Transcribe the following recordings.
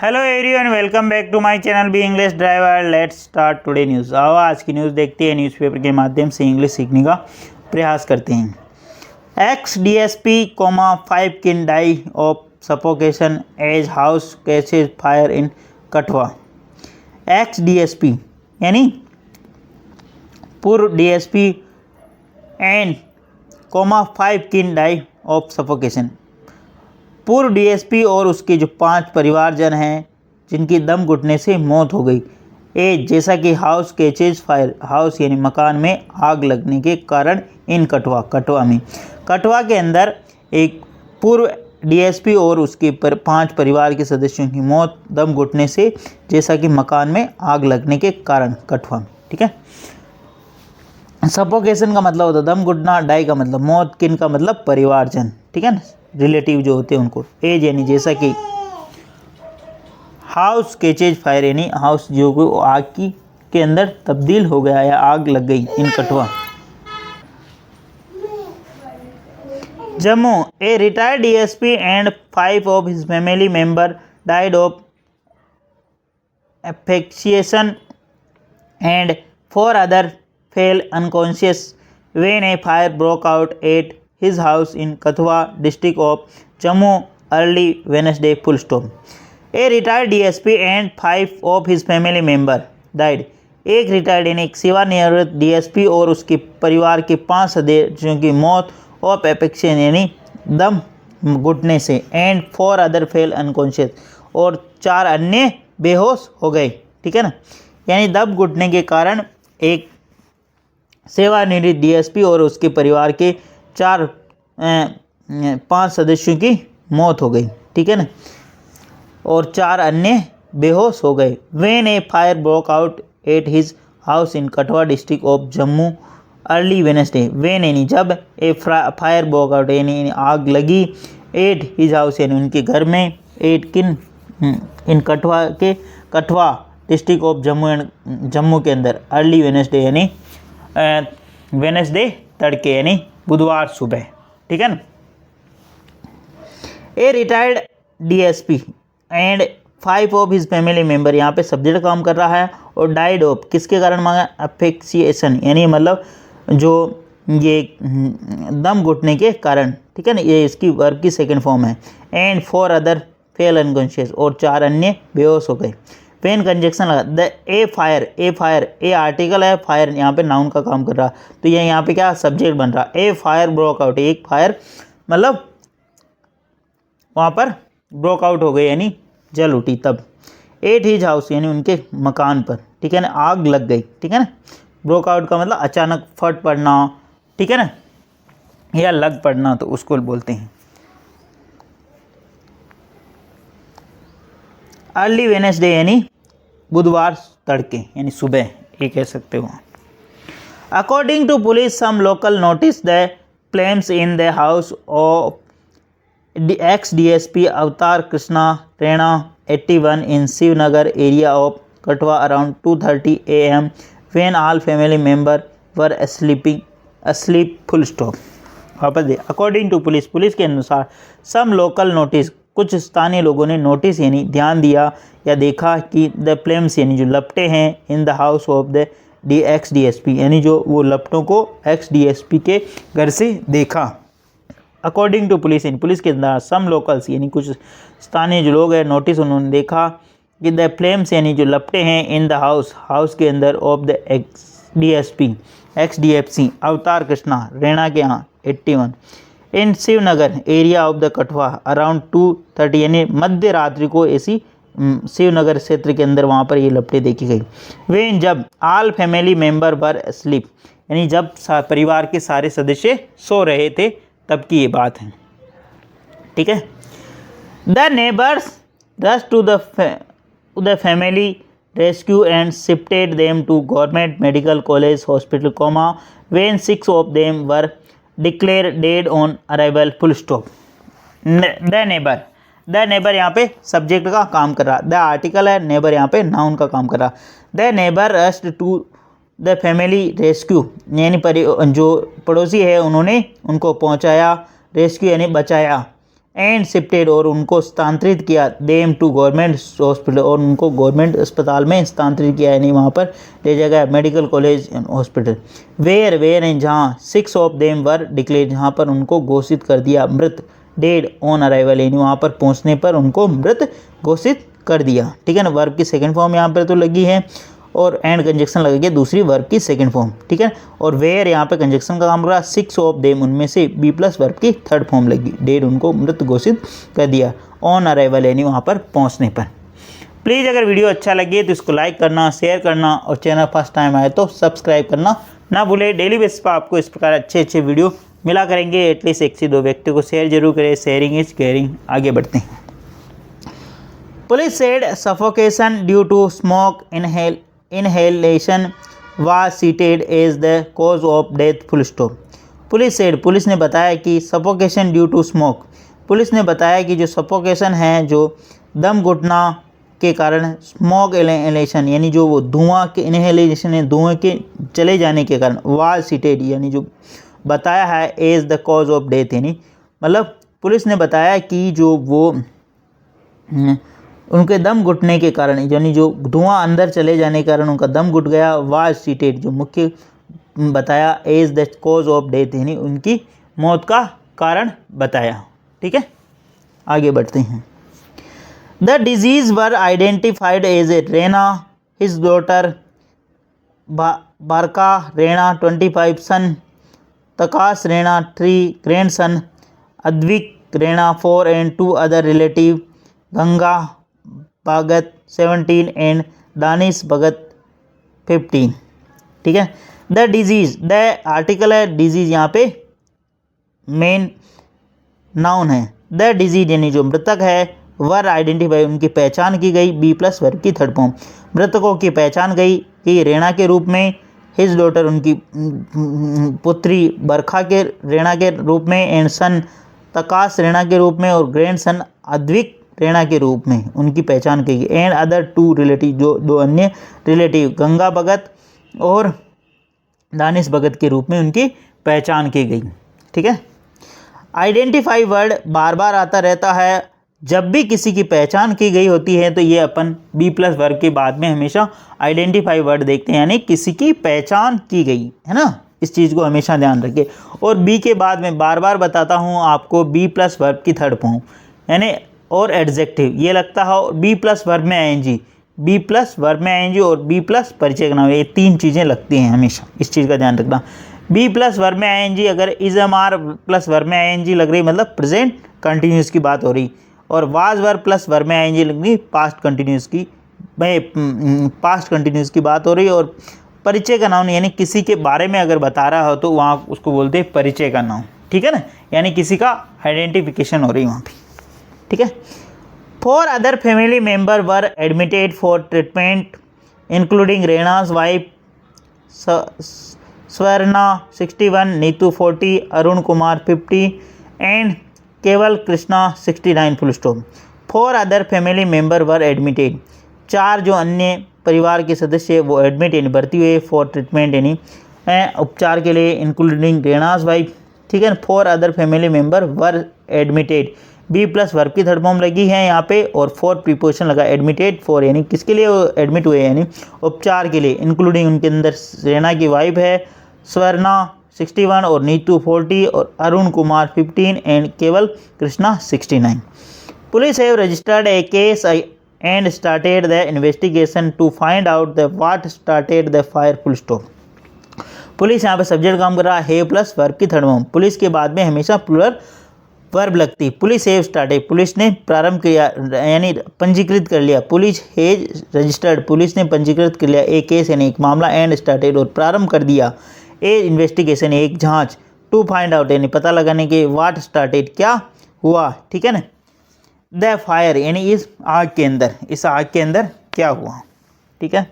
Hello everyone, welcome back to my channel be English driver. Let's start today news. आओ आज की news देखते हैं। न्यूज़पेपर के माध्यम से इंग्लिश सीखने का प्रयास करते हैं। X DSP 5 kin die of suffocation as house catches fire in Kathua. Ex DSP यानी पूर्व DSP and 5 kin die of suffocation. पूर्व डीएसपी और उसके जो 5 परिवारजन हैं जिनकी दम घुटने से मौत हो गई। ए जैसा कि हाउस कैचेज फायर, हाउस यानी मकान में आग लगने के कारण इन कठवा में, कठवा के अंदर एक पूर्व डीएसपी और उसके 5 परिवार के सदस्यों की मौत दम घुटने से, जैसा कि मकान में आग लगने के कारण कठवा में। ठीक है। सफोकेशन का मतलब होता है दम घुटना, डाई का मतलब मौत, किन का मतलब परिवारजन। ठीक है ना, रिलेटिव जो होते हैं उनको। एज यानी जैसा कि, हाउस कैचेज फायर यानी हाउस जो को आग की के अंदर तब्दील हो गया या आग लग गई in Kathua. Jammu, a retired DSP and 5 of his family member died of asphyxiation and 4 other fell unconscious when a fire broke out at his house in Kathua district of Jammu early Wednesday. Full stop. A retired DSP and 5 of his family member died. एक retired यानी एक सेवानिवृत्त DSP और उसके परिवार के 5 सदस्यों की मौत ऑफ एपेक्शन यानी दम घुटने से, एंड 4 अदर फेल अनकॉन्शियस और 4 अन्य बेहोश हो गए। ठीक है ना, यानी दम घुटने के कारण एक सेवानिवृत्त डीएसपी और उसके परिवार के 5 सदस्यों की मौत हो गई। ठीक है ना, और 4 अन्य बेहोश हो गए। When A fire broke out at his house in Kathua district of Jammu early Wednesday. When यानी जब, ए फायर ब्रोक आउट यानी आग लगी, एट हिज हाउस यानी उनके घर में, एट किन इन कठवा डिस्ट्रिक्ट ऑफ जम्मू के अंदर, अर्ली वेडनेसडे यानी वेडनेसडे तड़के यानी बुधवार सुबह। ठीक है ना। ए retired DSP and 5 of his family member, यहाँ पे सब्जेक्ट काम कर रहा है, और डाइड ऑफ किसके कारण मांगा, एस्फिक्सिएशन यानी मतलब जो ये दम घुटने के कारण। ठीक है ना, ये इसकी वर्ब की सेकंड फॉर्म है। एंड 4 अदर फेल अनकॉन्शियस और 4 अन्य बेहोश हो गए। पेन कंजक्शन लगा, the A fire, A article है, फायर यहाँ पे नाउन का काम कर रहा, तो ये यहाँ पे क्या सब्जेक्ट बन रहा। ए फायर ब्रोक आउट, एक फायर मतलब वहाँ पर ब्रोक आउट हो गई यानी जल उठी तब। एट हिज हाउस यानी उनके मकान पर। ठीक है ना, आग लग गई। ठीक है ना, ब्रोक आउट का मतलब अचानक फट पड़ना। ठीक है ना, या लग पड़ना, तो उसको बोलते हैं। अर्ली वेडनेसडे यानी बुधवार तड़के यानी सुबह, ये कह सकते हो। According to police, some local notice the flames in the house of ex DSP Avtar Krishna Raina 81 in Shivnagar area of Kathua around 2:30 AM when all family member were asleep. Full stop. वापस दे। अकॉर्डिंग टू पुलिस, पुलिस के अनुसार, सम लोकल नोटिस कुछ स्थानीय लोगों ने notice यानी ध्यान दिया या देखा कि द फ्लेम्स यानी जो लपटे हैं इन the house of the x DSP यानी जो वो लपटों को एक्स डीएसपी के घर से देखा। अकॉर्डिंग टू पुलिस, इन पुलिस के अंदर सम लोकल्स यानी कुछ स्थानीय जो लोग हैं, नोटिस उन्होंने देखा कि द फ्लेम्स यानी जो लपटे हैं इन द हाउस के अंदर of the x DSP Avtar Krishna Rena के यहाँ 81 in Shivnagar area of the Kathua around 2:30 यानी मध्य रात्रि को ऐसी शिवनगर क्षेत्र के अंदर वहाँ पर ये लपटें देखी गई। वेन जब, all family member were asleep यानी जब परिवार के सारे सदस्य सो रहे थे तब की ये बात है। ठीक है। The neighbours rush to the family rescue and shifted them to government medical college hospital when 6 of them were declare dead on arrival. Full stop. The neighbour यहाँ पे सब्जेक्ट का काम कर रहा, द आर्टिकल है, नेबर यहाँ पे noun का काम कर रहा। The neighbour rushed to the family rescue यानी जो पड़ोसी है उन्होंने उनको पहुँचाया, रेस्क्यू यानी बचाया, एंड शिफ्टेड और उनको स्थानांतरित किया देम टू गवर्नमेंट हॉस्पिटल और उनको गवर्नमेंट अस्पताल में स्थानांतरित किया, यानी वहाँ पर ले जाया गया, medical college and hospital. Where and जहाँ 6 ऑफ देम वर डिक्लेयर, जहाँ पर उनको घोषित कर दिया मृत, डेड ऑन अराइवल, यानी वहाँ पर पहुँचने पर उनको मृत घोषित कर दिया। ठीक है ना, वर्ब की सेकंड फॉर्म यहाँ पर तो लगी है और एंड कंजक्शन लगेगी दूसरी वर्ब की सेकंड फॉर्म। ठीक है, और वेयर यहाँ पे कंजक्शन का काम कर रहा, 6 ऑफ देम उनमें से बी प्लस वर्ब की थर्ड फॉर्म लगी, डेड उनको मृत घोषित कर दिया, ऑन अराइवल यानी वहाँ पर पहुँचने पर। प्लीज़ अगर वीडियो अच्छा लगे तो इसको लाइक करना, शेयर करना और चैनल फर्स्ट टाइम आए तो सब्सक्राइब करना ना भूलें। डेली बेसिस पर आपको इस प्रकार अच्छे वीडियो मिला करेंगे, एटलीस्ट 1 से 2 व्यक्ति को शेयर जरूर करें, शेयरिंग इज केयरिंग। आगे बढ़ते हैं। Police said suffocation due to smoke inhalation was cited as the cause of death full stop। Police said, police ने बताया कि suffocation due to smoke, police ने बताया कि जो सफोकेशन है, जो दम घुटना के कारण, स्मोक इनहेलेशन यानी जो वो धुआं के इनहेलेशन है, धुएं के चले जाने के कारण, वाज सीटेड यानी जो बताया है as the cause of death, यानी मतलब पुलिस ने बताया कि जो वो उनके दम घुटने के कारण, यानी जो धुआं अंदर चले जाने के कारण उनका दम घुट गया, वाज सीटेड जो मुख्य बताया as the cause of death यानी उनकी मौत का कारण बताया। ठीक है, आगे बढ़ते हैं। The disease were identified as a Raina, his daughter Barka Raina 25 son, Takash Raina 3 grandson, Advik Raina 4 and 2 other relative, Ganga Bhagat 17 and Danish Bhagat 15। ठीक है, द डिजीज, द आर्टिकल है, डिजीज यहाँ पे मेन नाउन है। द डिजीज यानी जो मृतक है, वर आइडेंटिफाई उनकी पहचान की गई, बी प्लस वर्ब की थर्ड फॉर्म, मृतकों की पहचान गई कि रेणा के रूप में, हिज डॉटर उनकी पुत्री बरखा के रेणा के रूप में, एंड सन तकाश रेणा के रूप में, और ग्रैंड सन अद्विक रेणा के रूप में उनकी पहचान की गई, एंड अदर 2 रिलेटिव जो 2 अन्य रिलेटिव गंगा भगत और दानिश भगत के रूप में उनकी पहचान की गई। ठीक है, आइडेंटिफाई वर्ड बार बार आता रहता है, जब भी किसी की पहचान की गई होती है तो ये अपन बी प्लस वर्ब के बाद में हमेशा आइडेंटिफाई वर्ड देखते हैं, यानी किसी की पहचान की गई है ना, इस चीज़ को हमेशा ध्यान रखिए। और बी के बाद में बार बार बताता हूँ आपको बी प्लस वर्ब की थर्ड फॉर्म यानी और एडजेक्टिव, ये लगता है बी प्लस वर्ब में आईएनजी, बी प्लस वर्ब में आईएनजी और बी प्लस परिचय का नाम, ये 3 चीज़ें लगती हैं हमेशा, इस चीज़ का ध्यान रखना। बी प्लस वर्ब में आईएनजी, अगर is am are plus verb में आईएनजी लग रही मतलब प्रेजेंट कंटिन्यूस की बात हो रही, और वाज वर्ब प्लस वर्ब में आईएनजी लग रही पास्ट कंटिन्यूस की, पास्ट कंटिन्यूस की बात हो रही, और परिचय का नाम यानी किसी के बारे में अगर बता रहा हो तो वहाँ उसको बोलते हैं परिचय का नाम। ठीक है ना, यानी किसी का आइडेंटिफिकेशन हो रही वहाँ पे। ठीक है, 4 other family member were admitted for treatment including Raina's wife Swarna 61, Neetu 40, Arun Kumar 50 and केवल Krishna 69 full stop. 4 other family member were admitted, 4 जो अन्य परिवार के सदस्य वो एडमिट यानी भर्ती हुए, फॉर ट्रीटमेंट यानी उपचार के लिए, इंक्लूडिंग रेनाज वाइफ। ठीक है, 4 other family member were admitted, B plus verb की थर्ड फॉर्म लगी है यहाँ पे, और 4 प्रीपोजिशन लगा, एडमिटेड 4 यानी किसके लिए एडमिट हुए यानी उपचार के लिए, इंक्लूडिंग उनके अंदर रेना की वाइफ है स्वर्णा 61 और नीतू 40 और अरुण कुमार 15 एंड केवल Krishna 69। Police have registered a case and started the investigation to find out the what started the fire full stop. Police यहाँ पे सब्जेक्ट काम कर रहा है, हैव प्लस वर्ब की थर्ड फॉर्म, पुलिस के बाद में हमेशा प्लूरल वर्ब लगती है। पुलिस हैव स्टार्टेड, पुलिस ने प्रारंभ किया यानी पंजीकृत कर लिया, पुलिस हैज रजिस्टर्ड, पुलिस ने पंजीकृत कर लिया, एक केस यानी एक मामला, एंड स्टार्टेड और प्रारंभ कर दिया, ए इन्वेस्टिगेशन एक जांच, टू फाइंड आउट यानी पता लगाने के, व्हाट स्टार्टेड क्या हुआ। ठीक है ना, द फायर यानी इस आग के अंदर, इस आग के अंदर क्या हुआ। ठीक है,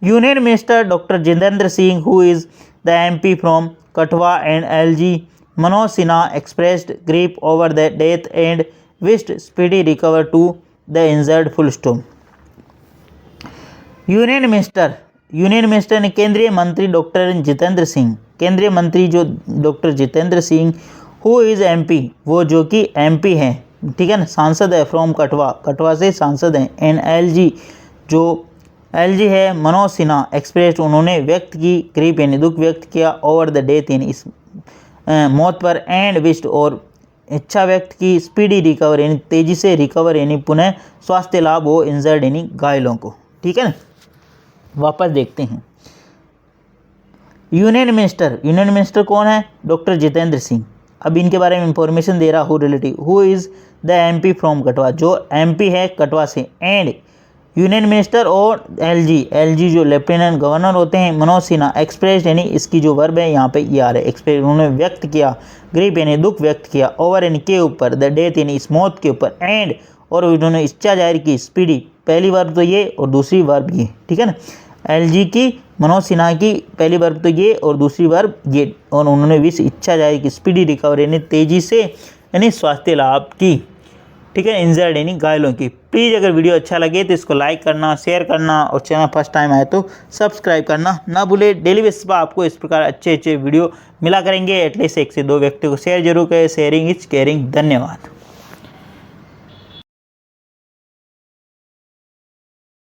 union minister doctor Jitendra Singh who is the MP from Kathua and LG Manoj Sinha expressed grief over the death and wished speedy recovery to the injured full stop। Union minister ने केंद्रीय मंत्री डॉक्टर जितेंद्र सिंह, केंद्रीय मंत्री जो doctor Jitendra Singh who is MP वो जो कि MP हैं ठीक है ना, सांसद है फ्रॉम कठवा, कठवा से सांसद हैं। एन एलजी, जो एलजी है मनोज सिन्हा एक्सप्रेस्ड, उन्होंने व्यक्त की ग्रीफ यानी दुख व्यक्त किया ओवर द डेथ यानी इस मौत पर, एंड विश्ड और इच्छा व्यक्त की स्पीडी रिकवर यानी तेजी से रिकवर यानी पुनः स्वास्थ्य लाभ हो इंजर्ड यानी घायलों को। ठीक है ना, वापस देखते हैं। यूनियन मिनिस्टर कौन है? डॉक्टर जितेंद्र सिंह। अब इनके बारे में इंफॉर्मेशन दे रहा हूँ relative. Who is the MP from Kathua, जो एमपी है कठवा से। एंड यूनियन मिनिस्टर और एलजी जो लेफ्टिनेंट गवर्नर होते हैं मनोज सिन्हा एक्सप्रेस यानी इसकी जो वर्ब है यहाँ पे ये आ रहा है एक्सप्रेस, उन्होंने व्यक्त किया, ग्रीफ यानी दुख व्यक्त किया, ओवर यानी के ऊपर, द डेथ यानी इस मौत के ऊपर, एंड और उन्होंने इच्छा जाहिर की, स्पीडी पहली वर्ब तो ये और दूसरी वर्ब ये। ठीक है ना, एलजी की मनोज सिन्हा की पहली वर्ब तो ये और दूसरी वर्ब ये, और उन्होंने विश इच्छा जाहिर की, स्पीडी रिकवरी यानी तेजी से यानी स्वास्थ्य लाभ की। ठीक है, इंजर्ड यानी घायलों की। प्लीज़ अगर वीडियो अच्छा लगे तो इसको लाइक करना, शेयर करना और चैनल फर्स्ट टाइम आए तो सब्सक्राइब करना ना भूले। डेली बेसिस पर आपको इस प्रकार अच्छे वीडियो मिला करेंगे। एटलीस्ट 1 से 2 व्यक्ति को शेयर जरूर करें। Sharing is caring. धन्यवाद।